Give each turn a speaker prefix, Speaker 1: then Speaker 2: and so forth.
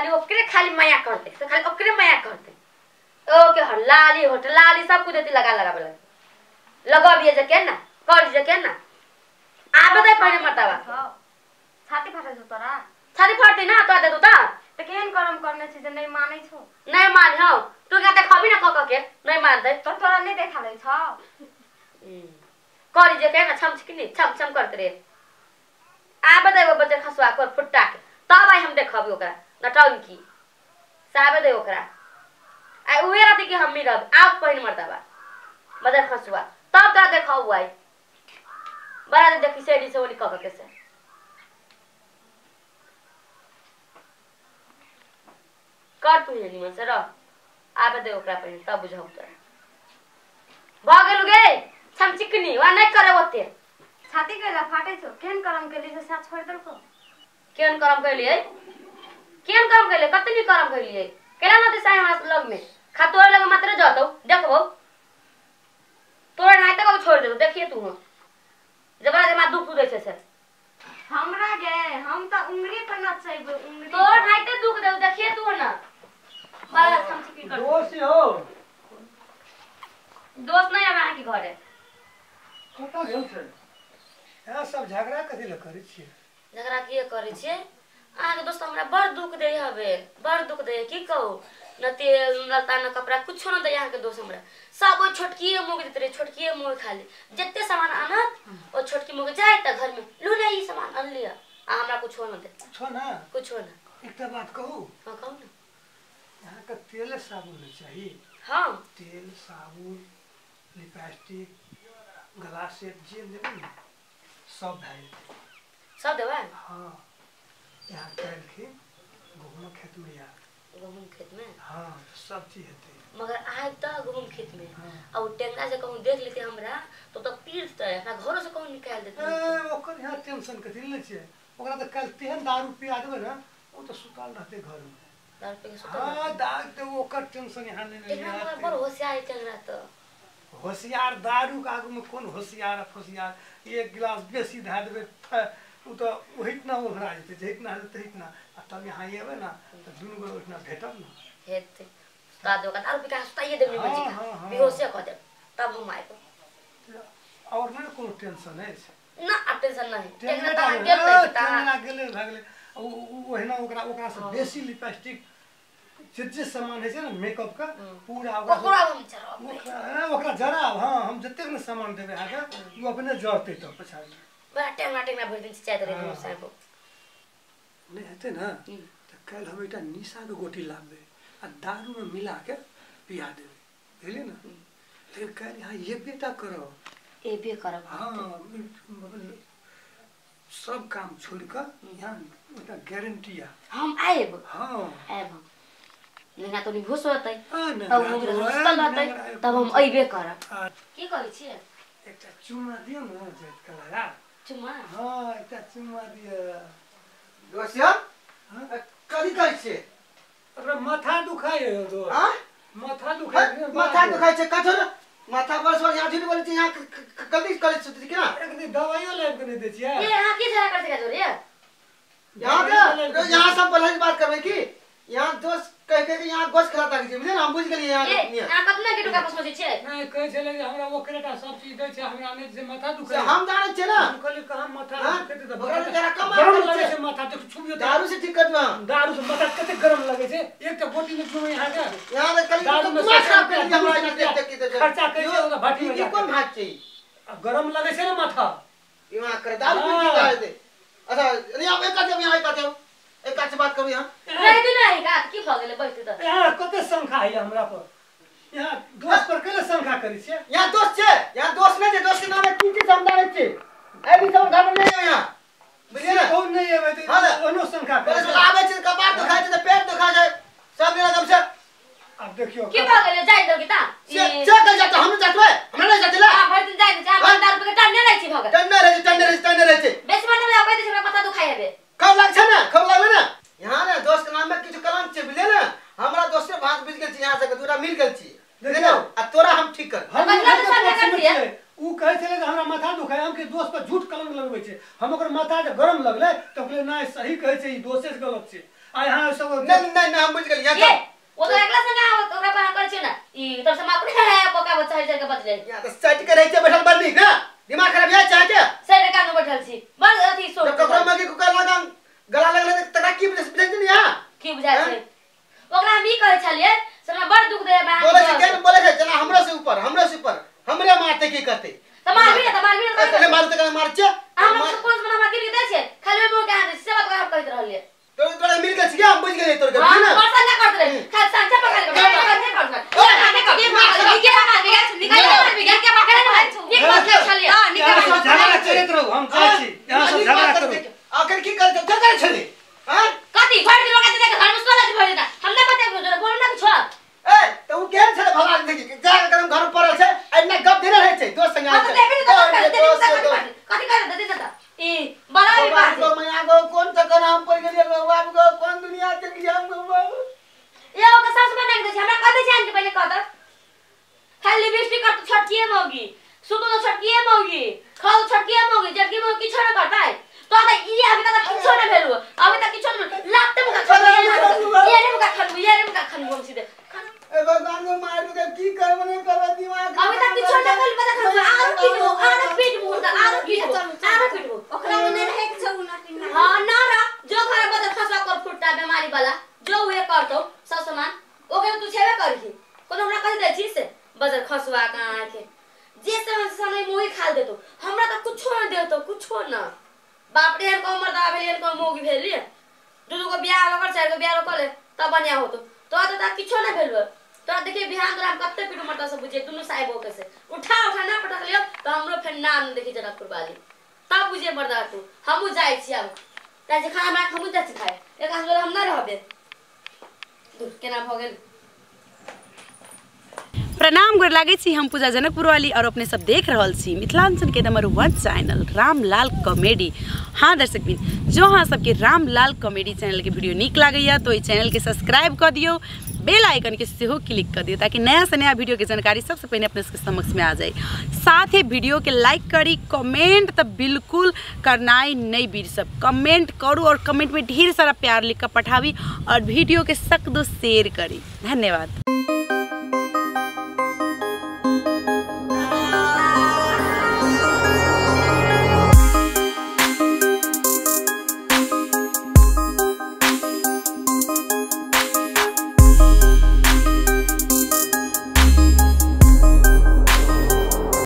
Speaker 1: खाली ओकरे खाली माया करते से खाली ओकरे माया करते ओ के लाली होट लाली सब कुछ देती लगा लगा बेला लगा भी जे के ना कर जे के ना आबे दे पहले मतावा
Speaker 2: छाती फाटे छ तोरा
Speaker 1: छाती फाटे ना तो दे तू त
Speaker 2: त केहन करम करने छी जे नहीं मानै छौ
Speaker 1: नहीं मान हो तू का देखबी ना क के नहीं मान दे
Speaker 2: तो तोरा नहीं देखा ले छ
Speaker 1: कर जे के ना छम छिकनी छम छम करते रे आबे दे वो बच्चा खसवा कर फुट्टा के तब आई हम देखबी ओकरा नटंकी साबे दे ओकरा आई उहे राती कि हम मिलब आग पहिन मरदाबा मदर खसवा तब ता देखाऊ आई बड़ा दे देखी सेडी से ओली क के से कर तू ये निमन से रह आबे दे ओकरा पहिन तब बुझाऊ तोरा भ गेलु गे छम चिकनी वा नहीं करे ओते
Speaker 2: छाती केला फाटे छौ केहन करम के लिए साथ छोड़ दल को
Speaker 1: केहन करम कैलिए केहन करम कैले कतनी करम कैलिए केला न दिसाय हमरा लग में खातोर लग मात्र जतौ देखबो तोरा नहीं तक छोड़ दे देखिए तू जबरा जमा दुख दे छे से
Speaker 2: हमरा गे हम त उंगली पर न चाहबे उंगली
Speaker 1: तोर नहीं ते दुख दे देखिए तू ना बड़ा छम चिकनी कर
Speaker 3: दोस्त हो
Speaker 1: दोस्त नहीं आवे के घरे
Speaker 3: कता गेल छै यहाँ सब झगड़ा कथि ल करै छी
Speaker 1: झगड़ा किए करे छे आगे दोस्त हमरा बड़ दुख दे हबे बड़ दुख दे की कहू न तेल न लता न कपड़ा कुछ न दे यहाँ के दोस्त हमरा सब वो छोटकी मुंह देते रे छोटकी मुंह खाली जत्ते सामान आनत ओ छोटकी मुंह जाए त घर में लू ना ई सामान अन लिया आ हमरा कुछ न दे
Speaker 3: छो ना
Speaker 1: कुछ न
Speaker 3: एकटा बात कहू
Speaker 1: हां कहू ना
Speaker 3: यहाँ का तेल साबुन नहीं चाहिए
Speaker 1: हां
Speaker 3: तेल साबुन लिपस्टिक गला सेट जे लेबे ना सब भाई
Speaker 1: सब देवा
Speaker 3: हां यहाँ कैल के गहूम खेत में या
Speaker 1: गहूम खेत में
Speaker 3: हां सब चीज हेते
Speaker 1: मगर आए त गहूम खेत में
Speaker 3: हाँ।
Speaker 1: और टेंगा से कहूं देख लेते हमरा तो पीड़ते अपना घरों से कहूं निकाल देते
Speaker 3: ओकर यहाँ टेंशन कथि ले छै ओकरा त कल तेहन दारू पिया देबे ना वो तो सुताल रहते घर में
Speaker 1: दारू पे सुता
Speaker 3: हां दाग तो ओकर टेंशन यहाँ नहीं
Speaker 1: एकरा बड़ होशियार टेंगरा तो
Speaker 3: होशियार दारू के आगू में कौन होशियार फसियार एक गिलास बेसी धा देबे उ तो ओहितना ओहरा जेते जेतना हेते इतना आ तब यहाँ आबे ना तो दुनु गो ओहितना भेटब ना
Speaker 1: हेते का दो का दारू पी के सुताइए देबनी मजी का बेहोश कर दे तब हम आए
Speaker 3: और नहीं कोनो टेंशन है
Speaker 1: ना अब टेंशन नहीं
Speaker 3: टेंशन
Speaker 1: टेंगरा ता गेल
Speaker 3: टेंगरा गेले भागले ओहिना ओकरा से बेसी लिपस्टिक जे सामान है छै ना मेकअप का पूरा
Speaker 1: ओकरा हम चढ़ाओ
Speaker 3: ओकरा जरा हां हम जत्ते ने सामान देबे आगे वो अपने जरते तो पछाड़ी
Speaker 1: बड़ा टेंगरा भर दिन चाय दे हम साहब
Speaker 3: नहीं हेते ना तो कल हम एटा निशा के गोटी लाबे आ दारू में मिला के पिया देबे बुझलिए ना लेकिन कल यहाँ ये बेटा करो
Speaker 1: ए बे करब
Speaker 3: हां सब काम छोड़ कर यहाँ ओटा गारंटी है
Speaker 1: हम आएब
Speaker 3: हां
Speaker 1: आएब लेना तो नहीं घुस होतै
Speaker 3: तब
Speaker 1: तब हम हॉस्टल रहतै तब हम अइबे करब की कहै छियै
Speaker 3: एकटा चुम्मा दियो ना जेत कला
Speaker 1: चुम्मा
Speaker 3: हां एकटा चुम्मा दियो
Speaker 4: दोसिया कथी कहै छियै
Speaker 3: ओकरा माथा दुखाय है तो
Speaker 4: हां
Speaker 3: माथा दुखाय
Speaker 4: माथा दुखाय छै कथो माथा पर सो यहाँ झूठ बोलै छै यहाँ गलती करै छै कि ना
Speaker 3: एक दिन दवाइयो लाइब के नहीं दे छियै
Speaker 1: ये यहां की झगड़ा कर सके जोरे
Speaker 4: यहाँ सब बोलै बात करबै की यहाँ दोस्त कह के यहाँ गोश खिलाता छै बुझलिए ना हम बुझ गेलिए यहाँ
Speaker 1: यहाँ कतना के टुका पसो छै
Speaker 3: नहीं कहे छले जे हमरा ओकरेटा सब चीज दै छै हमरा में जे माथा दुखाय
Speaker 4: हम जानै छियै ना
Speaker 3: हम कहली कहां माथा दुखते त
Speaker 4: ओकरा जरा कम
Speaker 3: गरम लगे छै माथा देख छुबियो
Speaker 4: दारू से ठीक कर दो
Speaker 3: दारू से माथा कते गरम लगे छै एक त बोटी में छुबे यहाँ के
Speaker 4: यहाँ ले कली
Speaker 3: दारू में
Speaker 4: खराब कर दिया हमरा यहाँ देख के
Speaker 3: खर्चा कैसे होला भाटी में
Speaker 4: ये कौन भाग छै
Speaker 3: गरम लगे छै ना माथा
Speaker 4: यहाँ कर दारू पी के जाए दे अच्छा यहाँ एक का यहाँ एक का बात करू यहाँ
Speaker 1: रह दे नहीं का की भ गेले बैठ त
Speaker 3: यहाँ कते संख्या है हमरा पर यहाँ दोस्त पर केले संख्या करै छै
Speaker 4: यहाँ दोस्त छै यहाँ दोस्त नहीं छै दोस्त के नाम की चीज हम जानै छै ए भी सब घर में नहीं है यहाँ बुझिए ना
Speaker 3: कौन नहीं है
Speaker 4: हां
Speaker 3: ओनो संख्या
Speaker 4: बस आबै छै कपार दुखाय छै पेट दुखाय छै सब दिन एकदम से
Speaker 3: अब देखियो
Speaker 1: की भ गेले जाय दो किता
Speaker 4: से कह जाता हम जातबै हमरा नहीं जातला
Speaker 1: आ भर दिन जाय जा 10 रुपए के टन्ने रहै छी भ गेल
Speaker 4: टन्ने रहे छै
Speaker 1: बेसी मन में आबै छै माथा दुखाय हेबे
Speaker 4: खब लाग छै ना खब लागले ना यहाँ ना दोस्त के नाम में किछु कलंक छै बुझले ना हमरा दोस्त से भाग बिज गेल छी यहाँ से दूरा मिल गेल छी देखियो आ तोरा हम ठीक कर
Speaker 3: हम
Speaker 1: मतलब सामने कर दिया
Speaker 3: उ कहे छले जे हमरा माथा दुखाय हम के दोस्त पर झूठ कलंक लगबै छै हम ओकर माथा जे गरम लगले त कहले नहीं सही कहे छै ई दोषे से गलत छै आ यहाँ सब
Speaker 4: नहीं हम बुझ गेलियै
Speaker 1: ये वो तो एकला संग ओकरा पर कर छै ना ई तब से मापने है पोका बच्चा है के बदले
Speaker 4: यहाँ तो साइड के रहते बैठल बड़ नीक ना दिमाग खराब है चाहे के
Speaker 1: सर का न बैठल छी बड़ अथी सो
Speaker 4: जब ककरो मगे कुकर लगा गला लगले तकरा की बुझै छै यहाँ
Speaker 1: की बुझाय छै ओकरा हम ई कहै छलिए हमरा बड़ दुख दे बा
Speaker 4: बोले छै केन बोले छै जना हमरो से ऊपर हमरे मारते की करते
Speaker 1: तमार भी
Speaker 4: पहले मारते का मार छै
Speaker 1: हम कोन से हमरा के दे छै खाली मो के आदे से बात का कहत रहलिए
Speaker 4: तो तोरा मिल के छिया हम बुझ गेलियै तोर के
Speaker 1: हां
Speaker 4: ना
Speaker 1: वर्षा ना करत रहे खाली सांचा पकड़ के
Speaker 3: झगड़ा चलत रहो हम कहै छी यहाँ सब झगड़ा करू
Speaker 4: आखिर की करते क्या करे छले हां
Speaker 1: कथी भर दिन लगा दे घर में सोला भर देता हम ना पता बोल बोल ना कुछ
Speaker 4: ए तो उ केन छले भगवान देखी जा करम घर पड़ल छै एने गप देने रहै छै दोस्त संग
Speaker 1: आ कथी कर दे देता ई बड़ा भी बात
Speaker 4: तो मैं आगो कौन सा नाम पड़ गेलियै बाबू को कौन दुनिया के लिया हम
Speaker 1: ये ओका सास बना के दे हमरा कथी जान के पहले कहत खाली लिपस्टिक कर छटकिए मौगी सुतो तो छटकिए मौगी खाओ छटकिए मौगी जबकि मौ किछ ना करता है तो आता ई अभी तक किछ ना भेलु अभी तक किछ ना लागते मुका खा ये रे मुका खान बोल सीधे
Speaker 4: ए भगवान को मार के की कर मने करवा दिमाग
Speaker 1: अभी तक किछ ना भेल पता खा आरो की हो आरो पीट मुर्दा आरो पीट
Speaker 2: ओकरा मने रहे के छौ ना कि ना
Speaker 1: हां ना रा जो घर बदल खसवा कर फुटता बीमारी वाला जो हुए करतो सब सामान ओके तू छेबे करही कोनो हमरा कह दे छी से बदल खसवा कहां के जे समय मोही खाल देतो हमरा त कुछो ना देतो कुछो ना बाप रे को मर्दा भेलियन को मोगी भेलिए दुदु को बियाह लगर चार को बियाह करे तब बनिया होतो तो त किछो ना भेलु तो देखिए बिहान तोरा हम कत्ते पीटू मरता सब बुझे दुनु साइबो के से उठा ना पटक लियो तो हमरो फेर नाम देखि जनकपुर वाली तब बुझे मर्दा तू हमहु जाय छी अब ताजे खाना बना हमहु जाय खाए एक आस हम ना रहबे दूर केना भ गेल
Speaker 5: प्रणाम गोर लागे छी हम पूजा जनकपुर वाली और अपने सब देख रहल छी मिथिलांचल के नंबर 1 चैनल रामलाल कॉमेडी। हाँ दर्शक बिन जो हाँ सबके रामलाल कॉमेडी चैनल के वीडियो निक लागैया तो इस चैनल के सब्सक्राइब कर दियो बेल आइकन के सेहो क्लिक कर दियो ताकि नया से नया वीडियो के जानकारी सबसे पहले अपने के समक्ष में आ जाए। साथ ही वीडियो के लाइक करी कमेंट तो बिल्कुल करनाई नहीं बीर सब कमेंट करूँ और कमेंट में ढेर सारा प्यार लिख कर पठावी और वीडियो के सख्त शेयर करी। धन्यवाद।